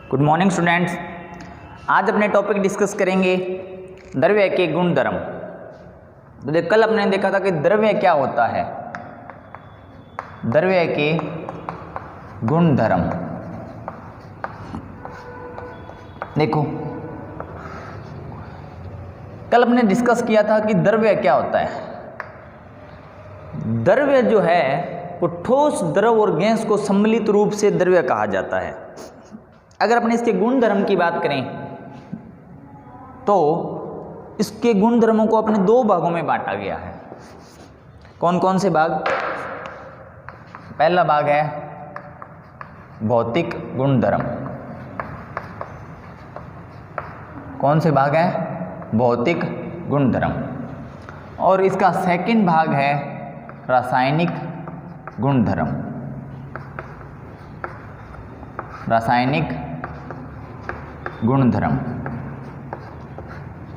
Good morning students. आज अपने topic discuss करेंगे द्रव्य के गुण धर्म। तो कल अपने देखा था कि द्रव्य क्या होता है, द्रव्य के गुण धर्म। देखो कल अपने डिस्कस किया था कि द्रव्य क्या होता है। द्रव्य जो है वो ठोस, द्रव और गैस को सम्मिलित रूप से द्रव्य कहा जाता है। अगर अपने इसके गुण धर्म की बात करें तो इसके गुण धर्मों को अपने दो भागों में बांटा गया है। कौन कौन से भाग? पहला भाग है भौतिक गुण धर्म। कौन से भाग है? भौतिक गुण धर्म। और इसका सेकंड भाग है रासायनिक गुण धर्म। रासायनिक गुण धर्म।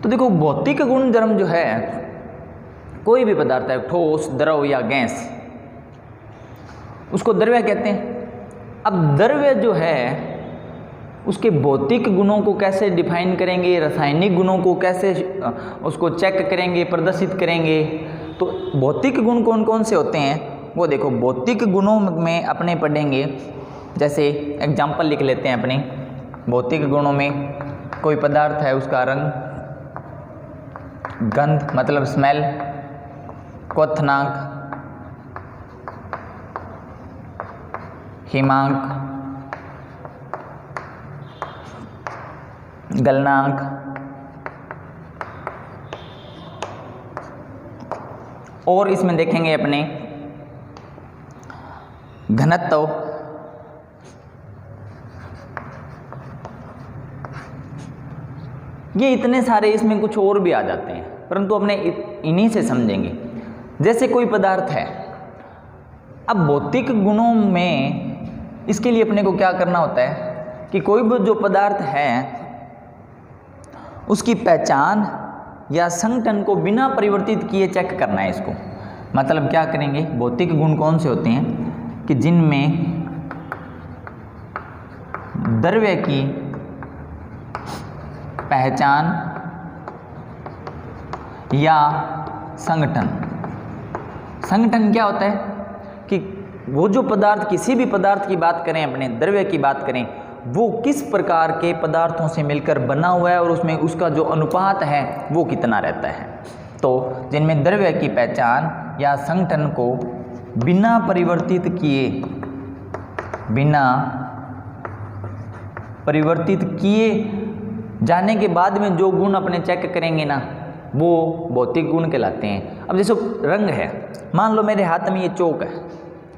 तो देखो भौतिक गुण धर्म जो है, कोई भी पदार्थ है, ठोस, द्रव या गैस, उसको द्रव्य कहते हैं। अब द्रव्य जो है उसके भौतिक गुणों को कैसे डिफाइन करेंगे, रासायनिक गुणों को कैसे उसको चेक करेंगे, प्रदर्शित करेंगे। तो भौतिक गुण कौन कौन से होते हैं वो देखो भौतिक गुणों में अपने पढ़ेंगे। जैसे एग्जाम्पल लिख लेते हैं अपने भौतिक गुणों में। कोई पदार्थ है, उसका रंग, गंध मतलब स्मेल, क्वथनांक, हिमांक, गलनांक, और इसमें देखेंगे अपने घनत्व, ये इतने सारे, इसमें कुछ और भी आ जाते हैं परंतु अपने इन्हीं से समझेंगे। जैसे कोई पदार्थ है, अब भौतिक गुणों में इसके लिए अपने को क्या करना होता है कि कोई भी जो पदार्थ है उसकी पहचान या संघटन को बिना परिवर्तित किए चेक करना है इसको। मतलब क्या करेंगे, भौतिक गुण कौन से होते हैं कि जिनमें द्रव्य की पहचान या संगठन। संगठन क्या होता है कि वो जो पदार्थ, किसी भी पदार्थ की बात करें, अपने द्रव्य की बात करें, वो किस प्रकार के पदार्थों से मिलकर बना हुआ है और उसमें उसका जो अनुपात है वो कितना रहता है। तो जिनमें द्रव्य की पहचान या संगठन को बिना परिवर्तित किए जाने के बाद में जो गुण अपने चेक करेंगे ना, वो भौतिक गुण कहलाते हैं। अब जैसे रंग है, मान लो मेरे हाथ में ये चौक है।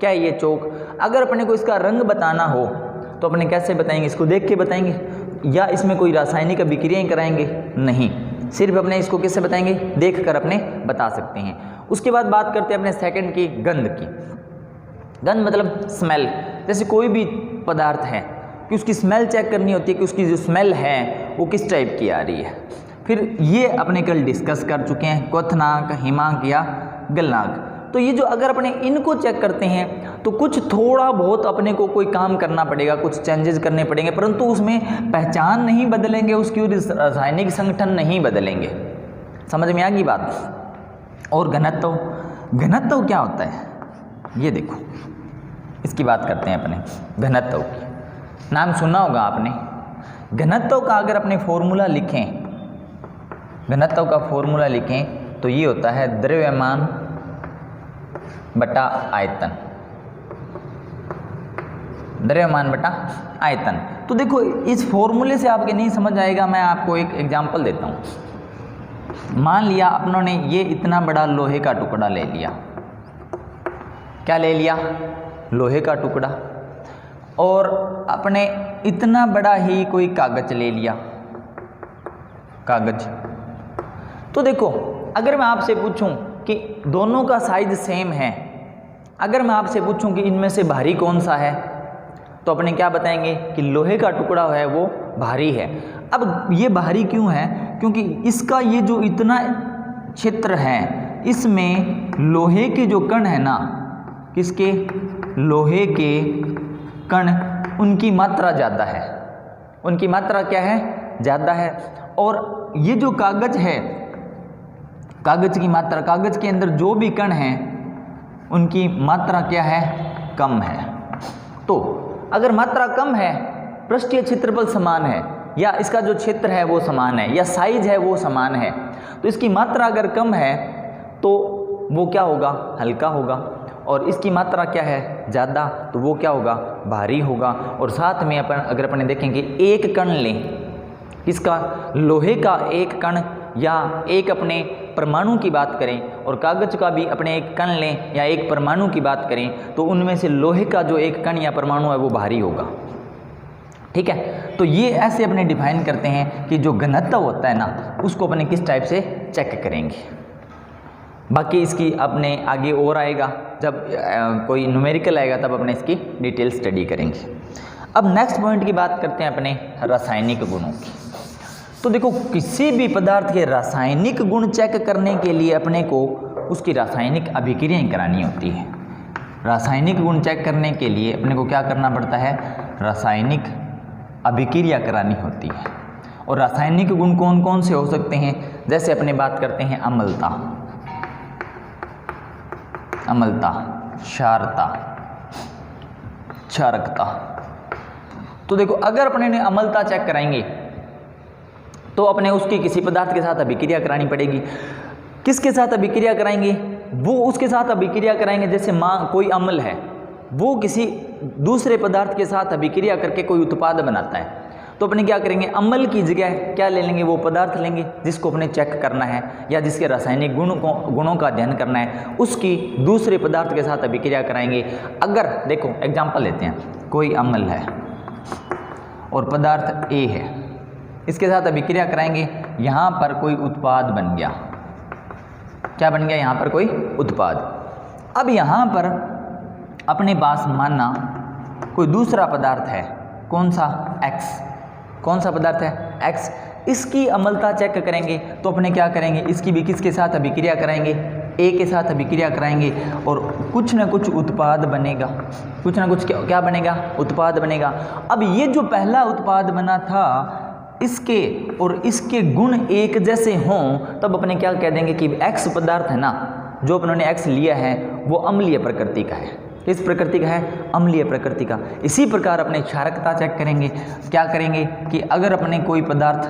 क्या है ये चौक? अगर अपने को इसका रंग बताना हो तो अपने कैसे बताएंगे? इसको देख के बताएंगे या इसमें कोई रासायनिक अभिक्रियाएं कराएंगे? नहीं, सिर्फ अपने इसको किससे बताएंगे? देख कर अपने बता सकते हैं। उसके बाद बात करते हैं अपने सेकंड की, गंध की। गंध मतलब स्मेल। जैसे कोई भी पदार्थ है कि उसकी स्मेल चेक करनी होती है कि उसकी जो स्मेल है वो किस टाइप की आ रही है। फिर ये अपने कल डिस्कस कर चुके हैं, क्वथनांक, हिमांक या गलनांक। तो ये जो अगर अपने इनको चेक करते हैं तो कुछ थोड़ा बहुत अपने को कोई काम करना पड़ेगा, कुछ चेंजेस करने पड़ेंगे, परंतु उसमें पहचान नहीं बदलेंगे, उसकी रासायनिक संगठन नहीं बदलेंगे। समझ में आ गई बात? और घनत्व, घनत्व क्या होता है ये देखो, इसकी बात करते हैं अपने घनत्व की। नाम सुना होगा आपने। घनत्व का अगर अपने फॉर्मूला लिखें, घनत्व का फॉर्मूला लिखें तो ये होता है द्रव्यमान बटा आयतन। द्रव्यमान बटा आयतन। तो देखो इस फॉर्मूले से आपके नहीं समझ आएगा, मैं आपको एक एग्जांपल देता हूँ। मान लिया अपनों ने ये इतना बड़ा लोहे का टुकड़ा ले लिया। क्या ले लिया? लोहे का टुकड़ा। और अपने इतना बड़ा ही कोई कागज ले लिया, कागज। तो देखो अगर मैं आपसे पूछूं कि दोनों का साइज सेम है, अगर मैं आपसे पूछूं कि इनमें से भारी कौन सा है, तो अपने क्या बताएंगे कि लोहे का टुकड़ा है वो भारी है। अब ये भारी क्यों है? क्योंकि इसका ये जो इतना क्षेत्र है, इसमें लोहे के जो कण है ना, किसके? लोहे के कण, उनकी मात्रा ज़्यादा है। उनकी मात्रा क्या है, ज़्यादा है। और ये जो कागज़ है, कागज़ की मात्रा, कागज़ के अंदर जो भी कण हैं उनकी मात्रा क्या है, कम है। तो अगर मात्रा कम है, पृष्ठीय क्षेत्रफल समान है, या इसका जो क्षेत्र है वो समान है, या साइज है वो समान है, तो इसकी मात्रा अगर कम है तो वो क्या होगा, हल्का होगा। और इसकी मात्रा क्या है, ज़्यादा, तो वो क्या होगा, भारी होगा। और साथ में अगर अपने देखेंगे एक कण लें, इसका लोहे का एक कण या एक अपने परमाणु की बात करें, और कागज़ का भी अपने एक कण लें या एक परमाणु की बात करें, तो उनमें से लोहे का जो एक कण या परमाणु है वो भारी होगा। ठीक है, तो ये ऐसे अपने डिफाइन करते हैं कि जो घनत्व होता है ना, उसको अपने किस टाइप से चेक करेंगे। बाकी इसकी अपने आगे और आएगा, जब कोई न्यूमेरिकल आएगा तब अपने इसकी डिटेल स्टडी करेंगे। अब नेक्स्ट पॉइंट की बात करते हैं अपने रासायनिक गुणों की। तो देखो, किसी भी पदार्थ के रासायनिक गुण चेक करने के लिए अपने को उसकी रासायनिक अभिक्रियाएं करानी होती है। रासायनिक गुण चेक करने के लिए अपने को क्या करना पड़ता है, रासायनिक अभिक्रिया करानी होती है। और रासायनिक गुण कौन कौन से हो सकते हैं, जैसे अपने बात करते हैं अम्लता, अम्लता, क्षारता, क्षारकता। तो देखो, अगर अपने ने अम्लता चेक कराएंगे तो अपने उसकी किसी पदार्थ के साथ अभिक्रिया करानी पड़ेगी। किसके साथ अभिक्रिया कराएंगे, वो उसके साथ अभिक्रिया कराएंगे, जैसे कोई अम्ल है, वो किसी दूसरे पदार्थ के साथ अभिक्रिया करके कोई उत्पाद बनाता है, तो अपने क्या करेंगे, अम्ल की जगह क्या ले लेंगे, वो पदार्थ लेंगे जिसको अपने चेक करना है या जिसके रासायनिक गुणों का अध्ययन करना है, उसकी दूसरे पदार्थ के साथ अभिक्रिया कराएंगे। अगर देखो एग्जाम्पल लेते हैं, कोई अम्ल है और पदार्थ ए है, इसके साथ अभिक्रिया कराएंगे, यहाँ पर कोई उत्पाद बन गया। क्या बन गया, यहाँ पर कोई उत्पाद। अब यहाँ पर अपने पास मानना कोई दूसरा पदार्थ है, कौन सा, एक्स। कौन सा पदार्थ है, एक्स। इसकी अम्लता चेक करेंगे तो अपने क्या करेंगे, इसकी भी किसके साथ अभिक्रिया कराएंगे, ए के साथ अभिक्रिया कराएंगे, और कुछ ना कुछ उत्पाद बनेगा, कुछ ना कुछ क्या बनेगा, उत्पाद बनेगा। अब ये जो पहला उत्पाद बना था, इसके और इसके गुण एक जैसे हों, तब अपने क्या कह देंगे कि एक्स पदार्थ है ना, जो अपने एक्स लिया है वो अम्लीय प्रकृति का है। किस प्रकृति का है, अम्लीय प्रकृति का। इसी प्रकार अपने क्षारकता चेक करेंगे, क्या करेंगे कि अगर अपने कोई पदार्थ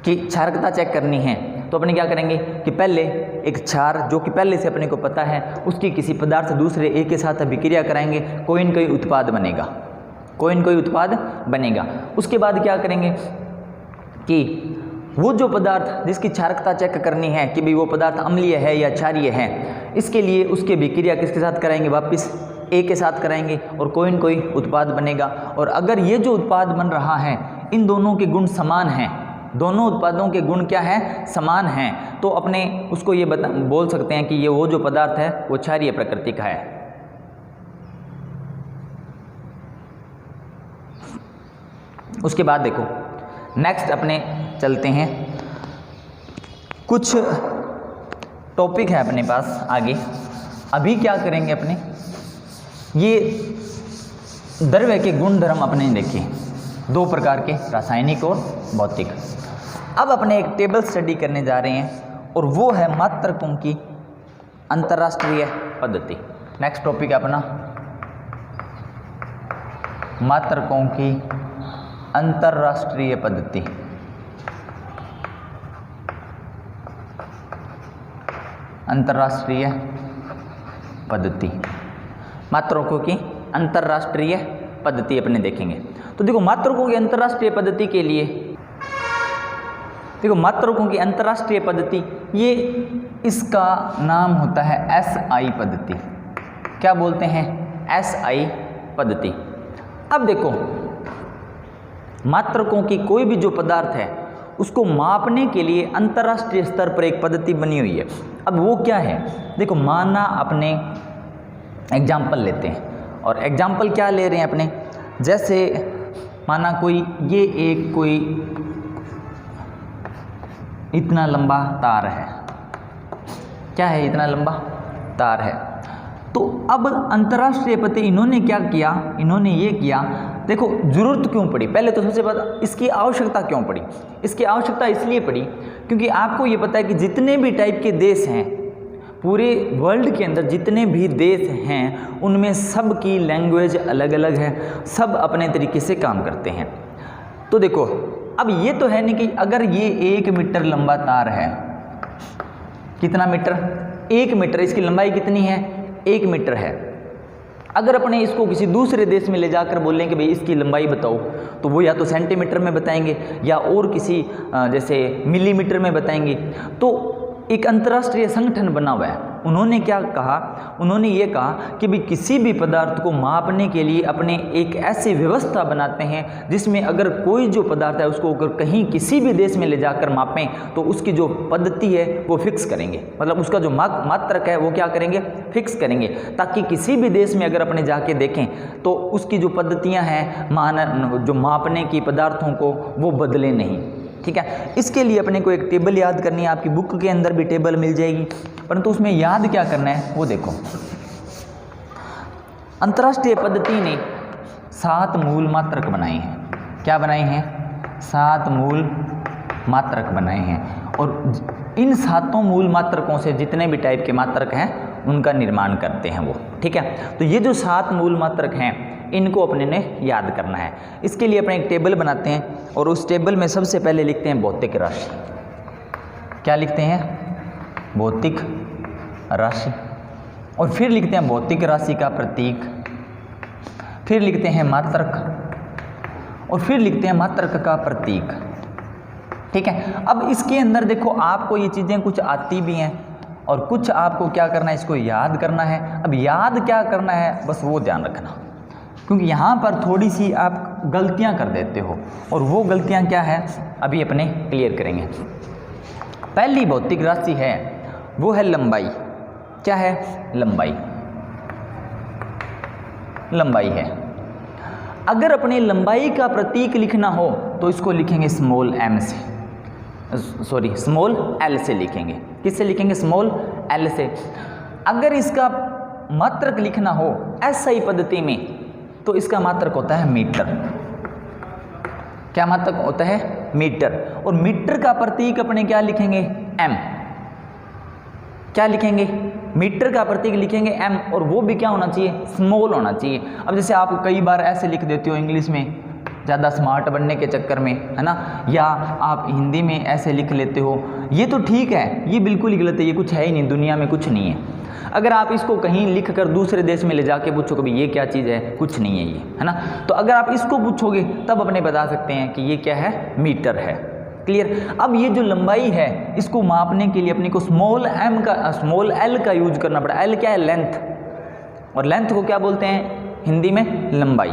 की क्षारकता चेक करनी है तो अपने क्या करेंगे कि पहले एक क्षार जो कि पहले से अपने को पता है, उसकी किसी पदार्थ दूसरे ए के साथ अभिक्रिया कराएंगे, कोई न कोई उत्पाद बनेगा, कोई न कोई उत्पाद बनेगा। उसके बाद क्या करेंगे कि वो जो पदार्थ जिसकी क्षारकता चेक करनी है कि भाई वो पदार्थ अम्लीय है या क्षारीय है, इसके लिए उसकी अभिक्रिया किसके साथ कराएंगे, वापस ए के साथ कराएंगे और कोई न कोई उत्पाद बनेगा। और अगर ये जो उत्पाद बन रहा है इन दोनों के गुण समान हैं, दोनों उत्पादों के गुण क्या है, समान हैं, तो अपने उसको ये बोल सकते हैं कि ये वो जो पदार्थ है वो क्षारीय प्रकृति का है। उसके बाद देखो नेक्स्ट अपने चलते हैं, कुछ टॉपिक है अपने पास आगे। अभी क्या करेंगे अपने, ये द्रव्य के गुण धर्म अपने देखे, दो प्रकार के, रासायनिक और भौतिक। अब अपने एक टेबल स्टडी करने जा रहे हैं और वो है मात्रकों की अंतर्राष्ट्रीय पद्धति। नेक्स्ट टॉपिक है अपना मात्रकों की अंतर्राष्ट्रीय पद्धति। अंतर्राष्ट्रीय पद्धति, मात्रकों की अंतर्राष्ट्रीय पद्धति अपने देखेंगे। तो देखो मात्रकों की अंतर्राष्ट्रीय पद्धति के लिए, देखो मात्रकों की अंतर्राष्ट्रीय पद्धति, ये इसका नाम होता है SI पद्धति। क्या बोलते हैं, SI पद्धति। अब देखो मात्रकों की कोई भी जो पदार्थ है उसको मापने के लिए अंतर्राष्ट्रीय स्तर पर एक पद्धति बनी हुई है। अब वो क्या है, देखो माना अपने एग्जाम्पल लेते हैं, और एग्जाम्पल क्या ले रहे हैं अपने, जैसे माना कोई ये एक कोई इतना लंबा तार है, क्या है, इतना लंबा तार है। तो अब अंतर्राष्ट्रीय पद्धति इन्होंने क्या किया, इन्होंने ये किया, देखो जरूरत क्यों पड़ी, पहले तो सबसे पहले इसकी आवश्यकता क्यों पड़ी। इसकी आवश्यकता इसलिए पड़ी क्योंकि आपको ये पता है कि जितने भी टाइप के देश हैं पूरे वर्ल्ड के अंदर, जितने भी देश हैं उनमें सब की लैंग्वेज अलग अलग है, सब अपने तरीके से काम करते हैं। तो देखो अब ये तो है नहीं कि अगर ये 1 मीटर लंबा तार है, कितना मीटर, 1 मीटर, इसकी लंबाई कितनी है, 1 मीटर है। अगर अपने इसको किसी दूसरे देश में ले जाकर बोलें कि भाई इसकी लंबाई बताओ, तो वो या तो सेंटीमीटर में बताएंगे या और किसी जैसे मिलीमीटर में बताएंगे। तो एक अंतर्राष्ट्रीय संगठन बना हुआ है, उन्होंने क्या कहा, उन्होंने ये कहा कि भी किसी भी पदार्थ को मापने के लिए अपने एक ऐसी व्यवस्था बनाते हैं जिसमें अगर कोई जो पदार्थ है उसको अगर कहीं किसी भी देश में ले जाकर मापें तो उसकी जो पद्धति है वो फिक्स करेंगे, मतलब उसका जो मात्रक है वो क्या करेंगे, फिक्स करेंगे, ताकि किसी भी देश में अगर अपने जाके देखें तो उसकी जो पद्धतियाँ हैं जो मापने की पदार्थों को वो बदले नहीं। ठीक है, इसके लिए अपने को एक टेबल याद करनी है, आपकी बुक के अंदर भी टेबल मिल जाएगी, परंतु उसमें याद क्या करना है वो देखो। अंतर्राष्ट्रीय पद्धति ने 7 मूल मात्रक बनाए हैं। क्या बनाए हैं, 7 मूल मात्रक बनाए हैं, और इन 7 मूल मात्रकों से जितने भी टाइप के मात्रक हैं उनका निर्माण करते हैं वो। ठीक है, तो ये जो 7 मूल मात्रक हैं इनको अपने ने याद करना है। इसके लिए अपने एक टेबल बनाते हैं और उस टेबल में सबसे पहले लिखते हैं भौतिक राशि। क्या लिखते हैं, भौतिक राशि, और फिर लिखते हैं भौतिक राशि का प्रतीक, फिर लिखते हैं मात्रक, और फिर लिखते हैं मात्रक का प्रतीक। ठीक है, अब इसके अंदर देखो आपको ये चीज़ें कुछ आती भी हैं और कुछ आपको क्या करना है, इसको याद करना है। अब याद क्या करना है बस वो ध्यान रखना, क्योंकि यहाँ पर थोड़ी सी आप गलतियाँ कर देते हो, और वो गलतियाँ क्या है अभी अपने क्लियर करेंगे। पहली भौतिक राशि है वो है लंबाई। क्या है, लंबाई, लंबाई है। अगर अपने लंबाई का प्रतीक लिखना हो तो इसको लिखेंगे स्मॉल m से, सॉरी स्मॉल l से लिखेंगे। किससे लिखेंगे, स्मॉल l से। अगर इसका मात्रक लिखना हो SI पद्धति में तो इसका मात्रक होता है मीटर। क्या मात्रक होता है, मीटर, और मीटर का प्रतीक अपने क्या लिखेंगे, m। क्या लिखेंगे, मीटर का प्रतीक लिखेंगे m, और वो भी क्या होना चाहिए, स्मॉल होना चाहिए। अब जैसे आप कई बार ऐसे लिख देते हो इंग्लिश में ज़्यादा स्मार्ट बनने के चक्कर में, है ना, या आप हिंदी में ऐसे लिख लेते हो, ये तो ठीक है, ये बिल्कुल ही गलत है, ये कुछ है ही नहीं, दुनिया में कुछ नहीं है। अगर आप इसको कहीं लिख कर दूसरे देश में ले जाके पूछो कभी ये क्या चीज़ है, कुछ नहीं है ये, है ना। तो अगर आप इसको पूछोगे तब अपने बता सकते हैं कि ये क्या है, मीटर है। क्लियर। अब ये जो लंबाई है इसको मापने के लिए अपने को स्मॉल l का यूज करना पड़ा। l क्या है, लेंथ, और लेंथ को क्या बोलते हैं हिंदी में, लंबाई।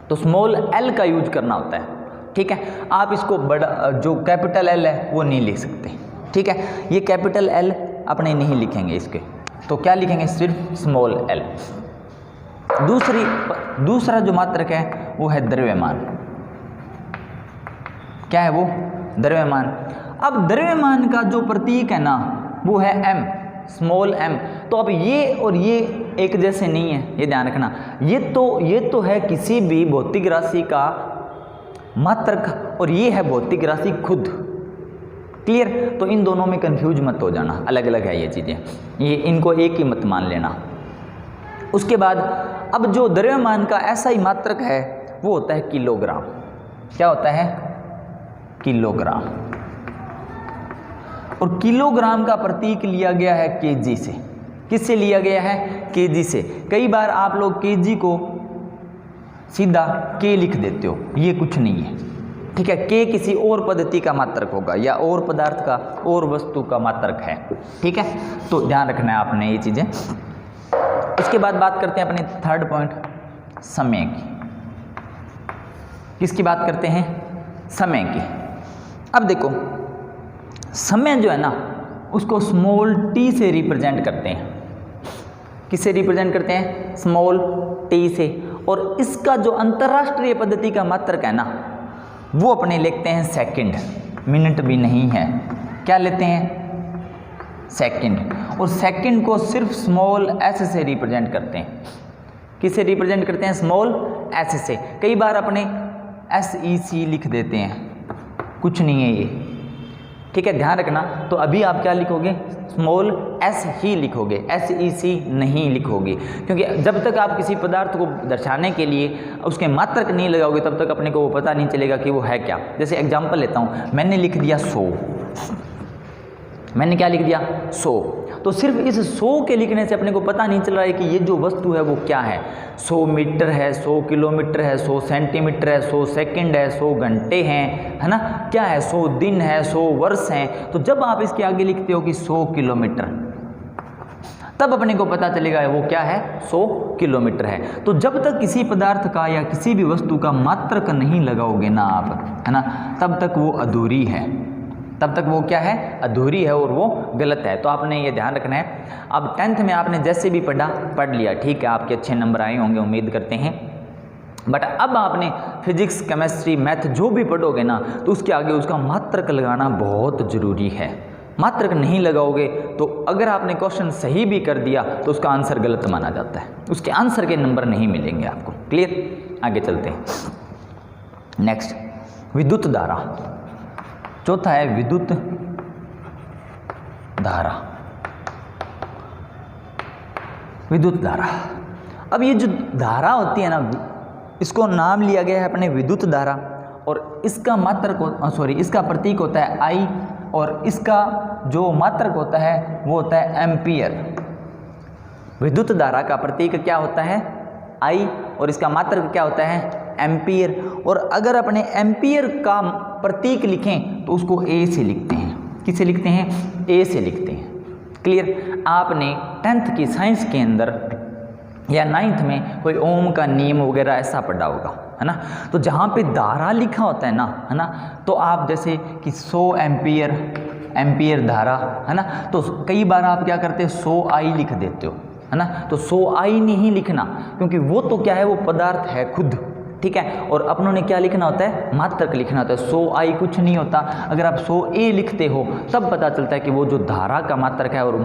तो स्मॉल l का यूज करना होता है। ठीक है, आप इसको बड़ा जो कैपिटल L है वो नहीं लिख सकते। ठीक है, ये कैपिटल L अपने नहीं लिखेंगे इसके, तो क्या लिखेंगे, सिर्फ स्मॉल l। दूसरा जो मात्रक है वो है द्रव्यमान। क्या है वो, द्रव्यमान। अब द्रव्यमान का जो प्रतीक है ना वो है m, स्मॉल m। तो अब ये और ये एक जैसे नहीं है, ये ध्यान रखना। ये तो है किसी भी भौतिक राशि का मात्रक और ये है भौतिक राशि खुद। क्लियर। तो इन दोनों में कंफ्यूज मत हो जाना, अलग अलग है ये चीज़ें, ये इनको एक ही मत मान लेना। उसके बाद अब जो द्रव्यमान का ऐसा ही मात्रक है वो होता है किलोग्राम। क्या होता है, किलोग्राम। और किलोग्राम का प्रतीक लिया गया है केजी से। किससे लिया गया है, केजी से। कई बार आप लोग केजी को सीधा के लिख देते हो, ये कुछ नहीं है। ठीक है, के किसी और पद्धति का मात्रक होगा या और पदार्थ का और वस्तु का मात्रक है। ठीक है, तो ध्यान रखना है आपने ये चीज़ें। इसके बाद बात करते हैं अपने थर्ड पॉइंट, समय की। किसकी बात करते हैं, समय की। अब देखो समय जो है ना उसको स्मॉल t से रिप्रेजेंट करते हैं। किससे रिप्रेजेंट करते हैं, स्मॉल t से। और इसका जो अंतर्राष्ट्रीय पद्धति का मात्रक है ना वो अपने लिखते हैं सेकंड, मिनट भी नहीं है। क्या लेते हैं, सेकंड, और सेकंड को सिर्फ स्मॉल एस से रिप्रेजेंट करते हैं। किससे रिप्रेजेंट करते हैं? स्मॉल एस से। कई बार अपने SEC लिख देते हैं, कुछ नहीं है ये, ठीक है, ध्यान रखना। तो अभी आप क्या लिखोगे? स्मॉल s ही लिखोगे, SEC नहीं लिखोगे, क्योंकि जब तक आप किसी पदार्थ को दर्शाने के लिए उसके मात्रक नहीं लगाओगे तब तक अपने को वो पता नहीं चलेगा कि वो है क्या। जैसे एग्जांपल लेता हूँ, मैंने लिख दिया 100, मैंने क्या लिख दिया? 100। तो सिर्फ इस 100 के लिखने से अपने को पता नहीं चल रहा है कि ये जो वस्तु है वो क्या है। 100 मीटर है, 100 किलोमीटर है, 100 सेंटीमीटर है, 100 सेकंड है, 100 घंटे हैं, है ना, क्या है, 100 दिन है, 100 वर्ष हैं। तो जब आप इसके आगे लिखते हो कि 100 किलोमीटर, तब अपने को पता चलेगा वो क्या है, 100 किलोमीटर है। तो जब तक किसी पदार्थ का या किसी भी वस्तु का मात्रक नहीं लगाओगे ना आप, है ना, तब तक वो अधूरी है, तब तक वो क्या है, अधूरी है और वो गलत है। तो आपने ये ध्यान रखना है। अब 10th में आपने जैसे भी पढ़ लिया, ठीक है, आपके अच्छे नंबर आए होंगे, उम्मीद करते हैं। बट अब आपने फिजिक्स, केमिस्ट्री, मैथ जो भी पढ़ोगे ना, तो उसके आगे उसका मात्रक लगाना बहुत ज़रूरी है। मात्रक नहीं लगाओगे तो अगर आपने क्वेश्चन सही भी कर दिया तो उसका आंसर गलत माना जाता है, उसके आंसर के नंबर नहीं मिलेंगे आपको। क्लियर? आगे चलते हैं। नेक्स्ट, विद्युत धारा। चौथा है विद्युत धारा। विद्युत धारा, अब ये जो धारा होती है ना, इसको नाम लिया गया है अपने विद्युत धारा, और इसका मात्रक इसका प्रतीक होता है I, और इसका जो मात्रक होता है वो होता है एम्पियर। विद्युत धारा का प्रतीक क्या होता है? I, और इसका मात्रक क्या होता है? एम्पियर। और अगर अपने एम्पियर का प्रतीक लिखें तो उसको A से लिखते हैं। किससे लिखते हैं? A से लिखते हैं। क्लियर? आपने 10th की साइंस के अंदर या 9th में कोई ओम का नियम वगैरह ऐसा पढ़ा होगा, है ना। तो जहाँ पे धारा लिखा होता है ना, है ना, तो आप जैसे कि 100 एम्पियर धारा, है ना, तो कई बार आप क्या करते हैं, 100 I लिख देते हो, है ना। तो 100 I नहीं लिखना, क्योंकि वो तो क्या है, वो पदार्थ है खुद, ठीक है। और अपनों ने क्या लिखना होता है? मात्रक लिखना होता है। 100 I कुछ नहीं होता। अगर आप 100 A लिखते हो तब पता चलता है कि वो जो धारा का मात्रक है, और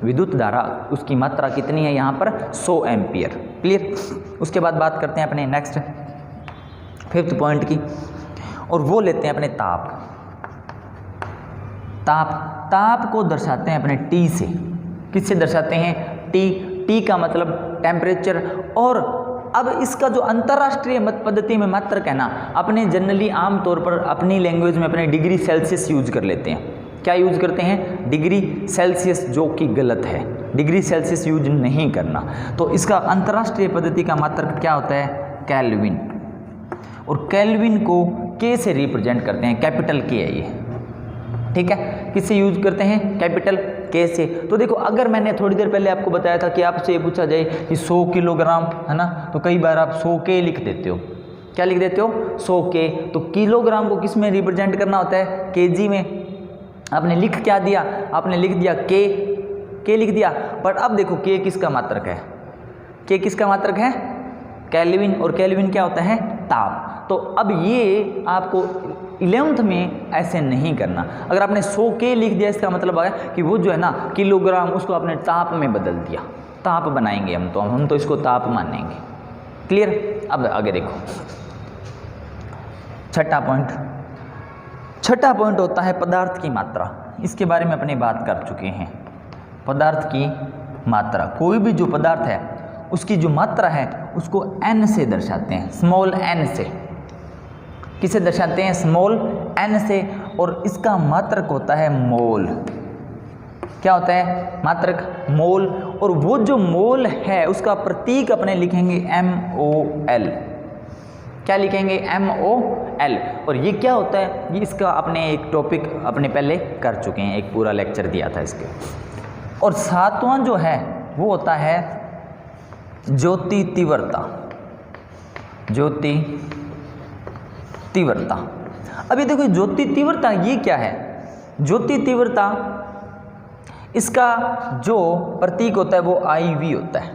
विद्युत धारा उसकी मात्रा कितनी है यहाँ पर? 100 एम्पियर। क्लियर? उसके बाद बात करते हैं अपने नेक्स्ट 5th पॉइंट की, और वो लेते हैं अपने ताप। ताप को दर्शाते हैं अपने T से। किससे दर्शाते हैं? T का मतलब टेम्परेचर। और अब इसका जो अंतर्राष्ट्रीय पद्धति में मात्रक है ना, अपने जनरली आमतौर पर अपनी लैंग्वेज में अपने डिग्री सेल्सियस यूज कर लेते हैं। क्या यूज करते हैं? डिग्री सेल्सियस, जो कि गलत है। डिग्री सेल्सियस यूज नहीं करना। तो इसका अंतर्राष्ट्रीय पद्धति का मात्रक क्या होता है? केल्विन। और केल्विन को K से रिप्रेजेंट करते हैं, कैपिटल K है ये, ठीक है। किससे यूज करते हैं? कैपिटल K से। तो देखो, अगर मैंने थोड़ी देर पहले आपको बताया था कि आपसे ये पूछा जाए कि 100 किलोग्राम, है ना, तो कई बार आप 100 K लिख देते हो। क्या लिख देते हो? 100 K। तो किलोग्राम को किस में रिप्रेजेंट करना होता है? kg में। आपने लिख क्या दिया? आपने लिख दिया K लिख दिया। पर अब देखो, K किसका मात्रक है? K किसका मात्रक है? केल्विन। और केल्विन क्या होता है? ताप। तो अब ये आपको 11th में ऐसे नहीं करना। अगर आपने 100 K लिख दिया, इसका मतलब है कि वो जो है ना किलोग्राम, उसको आपने ताप में बदल दिया। ताप बनाएंगे हम तो इसको ताप मानेंगे। क्लियर? अब आगे देखो, छठा पॉइंट होता है पदार्थ की मात्रा। इसके बारे में अपनी बात कर चुके हैं। पदार्थ की मात्रा, कोई भी जो पदार्थ है उसकी जो मात्रा है उसको n से दर्शाते हैं, स्मॉल n से। किसे दर्शाते हैं? स्मॉल n से। और इसका मात्रक होता है मोल। क्या होता है? मात्रक मोल। और वो जो मोल है उसका प्रतीक अपने लिखेंगे MOL। क्या लिखेंगे? MOL। और ये क्या होता है? ये इसका अपने एक टॉपिक अपने पहले कर चुके हैं, एक पूरा लेक्चर दिया था इसके। और 7वां जो है वो होता है ज्योति तीव्रता। अभी देखो, ज्योति तीव्रता ये क्या है? ज्योति तीव्रता, इसका जो प्रतीक होता है वो IV होता है।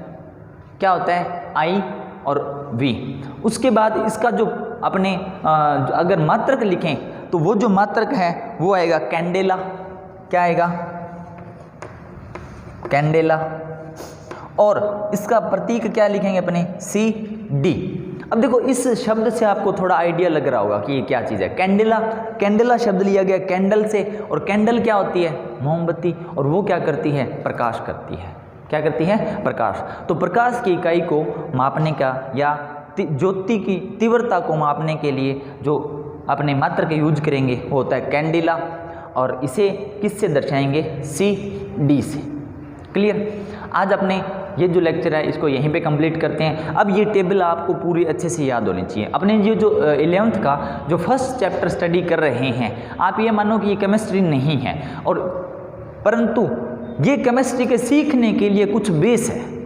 क्या होता है? I और V। उसके बाद इसका जो अपने अगर मात्रक लिखें तो वो जो मात्रक है वो आएगा कैंडेला। क्या आएगा? कैंडेला, और इसका प्रतीक क्या लिखेंगे अपने CD। अब देखो इस शब्द से आपको थोड़ा आइडिया लग रहा होगा कि ये क्या चीज़ है। कैंडेला, कैंडेला शब्द लिया गया कैंडल से, और कैंडल क्या होती है, मोमबत्ती, और वो क्या करती है, प्रकाश करती है। क्या करती है, प्रकाश। तो प्रकाश की इकाई को मापने का या ज्योति की तीव्रता को मापने के लिए जो अपने मात्र के यूज करेंगे वो होता है कैंडिला, और इसे किससे दर्शाएंगे, CD से। क्लियर। आज अपने ये जो लेक्चर है इसको यहीं पे कंप्लीट करते हैं। अब ये टेबल आपको पूरी अच्छे से याद होनी चाहिए। अपने ये जो 11th का जो फर्स्ट चैप्टर स्टडी कर रहे हैं, आप ये मानो कि ये केमिस्ट्री नहीं है, और परंतु ये केमिस्ट्री के सीखने के लिए कुछ बेस है,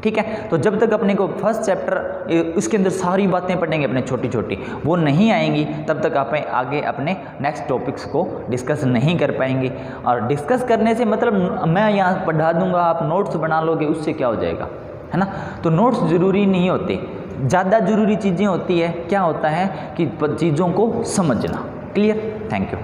ठीक है। तो जब तक अपने को फर्स्ट चैप्टर उसके अंदर सारी बातें पढ़ेंगे अपने छोटी छोटी, वो नहीं आएंगी, तब तक आप आगे अपने नेक्स्ट टॉपिक्स को डिस्कस नहीं कर पाएंगे। और डिस्कस करने से मतलब मैं यहाँ पढ़ा दूंगा, आप नोट्स बना लोगे, उससे क्या हो जाएगा, है ना। तो नोट्स ज़रूरी नहीं होते, ज़्यादा ज़रूरी चीज़ें होती है, क्या होता है कि चीज़ों को समझना। क्लियर। Thank you.